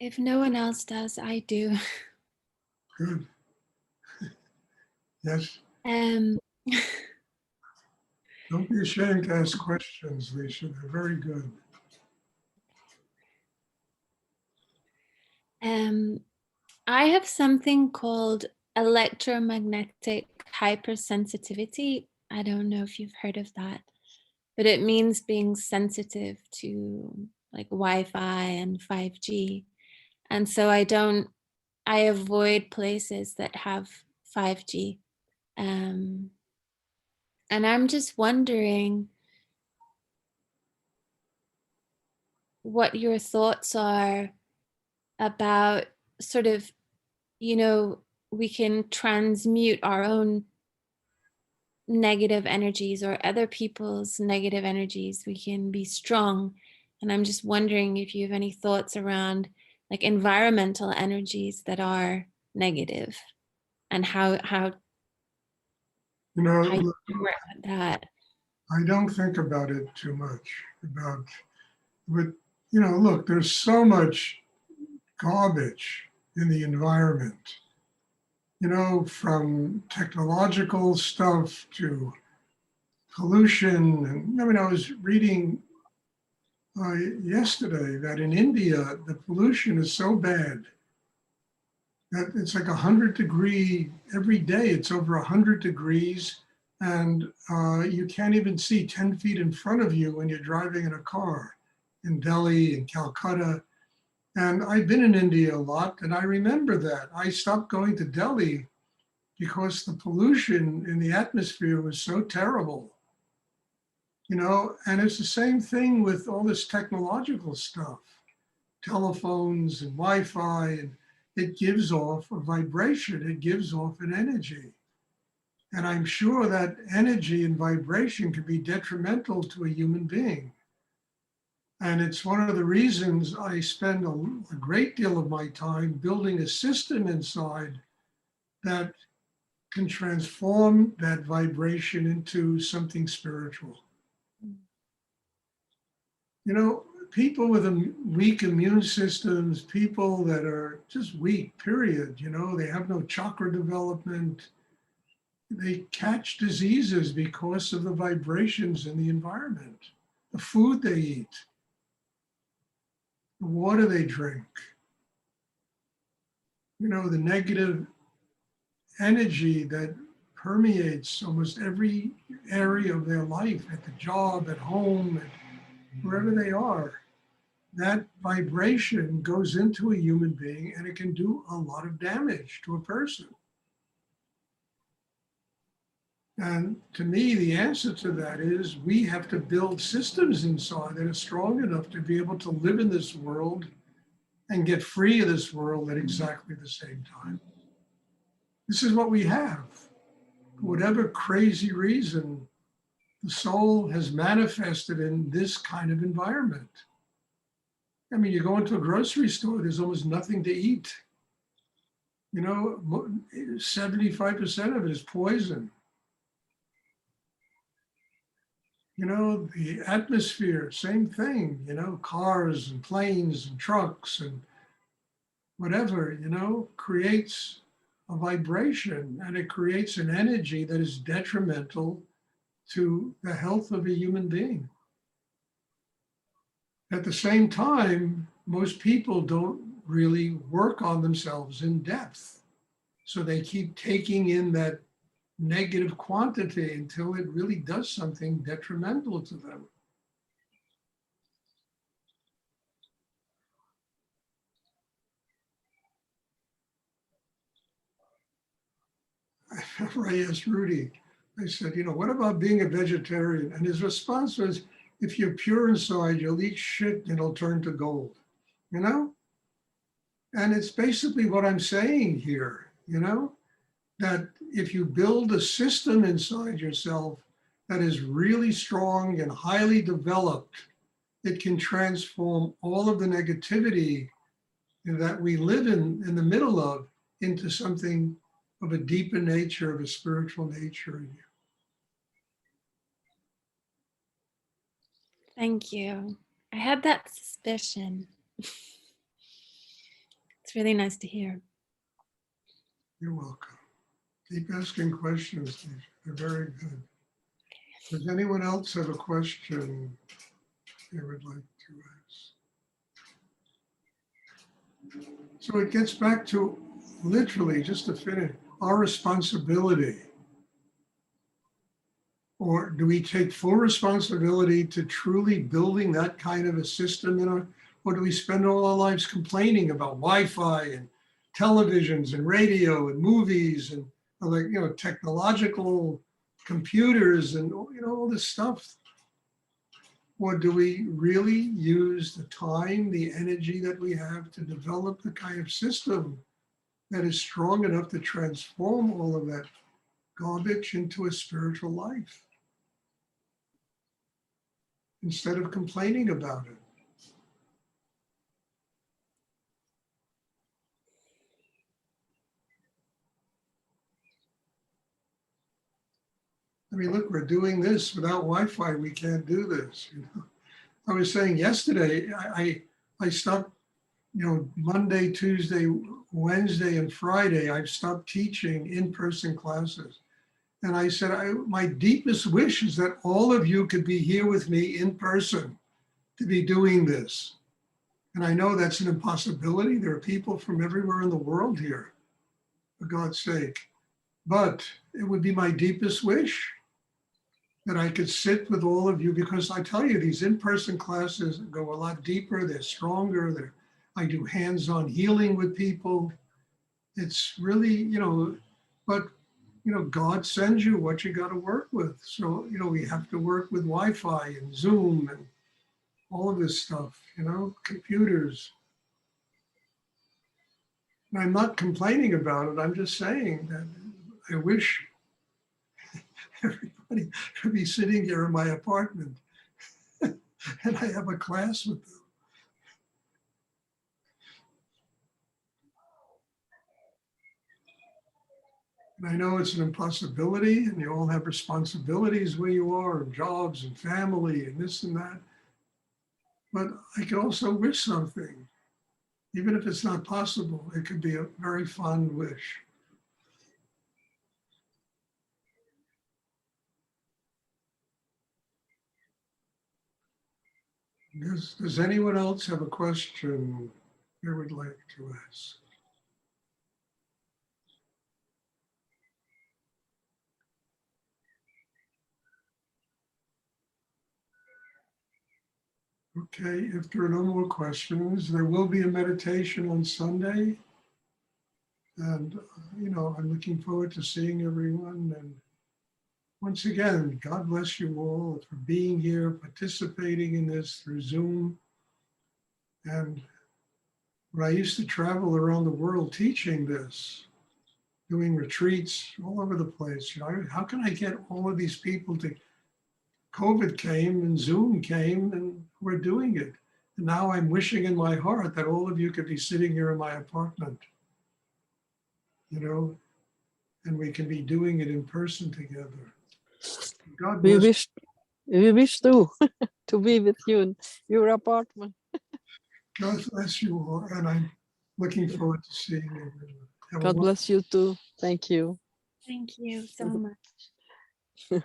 If no one else does, I do. Good. Yes. Um, Don't be ashamed to ask questions, Lisa. They're very good. I have something called electromagnetic hypersensitivity. I don't know if you've heard of that, but it means being sensitive to like Wi-Fi and 5G. And so I avoid places that have 5G. Um, and I'm just wondering what your thoughts are about sort of, you know, we can transmute our own negative energies or other people's negative energies. We can be strong. And I'm just wondering if you have any thoughts around like environmental energies that are negative and how you Look, can work with that. I don't think about it too much about, but look, there's so much garbage in the environment, from technological stuff to pollution. And I mean, I was reading yesterday that in India, the pollution is so bad that it's like 100 degree every day. It's over 100 degrees, and you can't even see 10 feet in front of you when you're driving in a car in Delhi, in Calcutta. And I've been in India a lot, and I remember that. I stopped going to Delhi because the pollution in the atmosphere was so terrible. And it's the same thing with all this technological stuff, telephones and Wi-Fi, and it gives off a vibration, it gives off an energy. And I'm sure that energy and vibration can be detrimental to a human being. And it's one of the reasons I spend a great deal of my time building a system inside that can transform that vibration into something spiritual. People with weak immune systems, people that are just weak, period, they have no chakra development, they catch diseases because of the vibrations in the environment, the food they eat, the water they drink, the negative energy that permeates almost every area of their life, at the job, at home, at wherever they are. That vibration goes into a human being and it can do a lot of damage to a person. And to me, the answer to that is we have to build systems inside that are strong enough to be able to live in this world and get free of this world at exactly the same time. This is what we have. For whatever crazy reason, the soul has manifested in this kind of environment. I mean, you go into a grocery store, there's almost nothing to eat. 75% of it is poison. The atmosphere, same thing, cars and planes and trucks and whatever, creates a vibration and it creates an energy that is detrimental to the health of a human being. At the same time, most people don't really work on themselves in depth. So they keep taking in that negative quantity until it really does something detrimental to them. I remember I asked Rudi, I said, what about being a vegetarian? And his response was, if you're pure inside, you'll eat shit and it'll turn to gold, you know? And it's basically what I'm saying here, that if you build a system inside yourself that is really strong and highly developed, it can transform all of the negativity that we live in the middle of into something of a deeper nature, of a spiritual nature in you. Thank you. I had that suspicion. It's really nice to hear. You're welcome. Keep asking questions. They're very good. Does anyone else have a question they would like to ask? So it gets back to literally, just to finish, our responsibility. Or do we take full responsibility to truly building that kind of a system in our, or do we spend all our lives complaining about Wi-Fi and televisions and radio and movies and like, you know, technological computers and, you know, all this stuff? Or do we really use the time, the energy that we have to develop the kind of system that is strong enough to transform all of that garbage into a spiritual life, instead of complaining about it? I mean, look, we're doing this without Wi-Fi. We can't do this. You know? I was saying yesterday, I stopped, you know, Monday, Tuesday, Wednesday, and Friday, I've stopped teaching in-person classes. And I said, my deepest wish is that all of you could be here with me in person to be doing this. And I know that's an impossibility. There are people from everywhere in the world here, for God's sake. But it would be my deepest wish that I could sit with all of you, because I tell you, these in-person classes go a lot deeper, they're stronger, I do hands-on healing with people. It's really, you know, but, you know, God sends you what you got to work with. So, you know, we have to work with Wi-Fi and Zoom and all of this stuff, you know, computers. And I'm not complaining about it. I'm just saying that I wish everybody could be sitting here in my apartment and I have a class with them. And I know it's an impossibility, and you all have responsibilities where you are, and jobs and family and this and that. But I could also wish something. Even if it's not possible, it could be a very fond wish. Does anyone else have a question they would like to ask? Okay, if there are no more questions, there will be a meditation on Sunday. And, you know, I'm looking forward to seeing everyone. And once again, God bless you all for being here, participating in this through Zoom. And when I used to travel around the world teaching this, doing retreats all over the place, you know, how can I get all of these people to, COVID came and Zoom came and we're doing it. And now I'm wishing in my heart that all of you could be sitting here in my apartment, you know, and we can be doing it in person together. God bless. We wish to be with you in your apartment. God bless you all, and I'm looking forward to seeing you. God bless you too. Thank you. Thank you so much.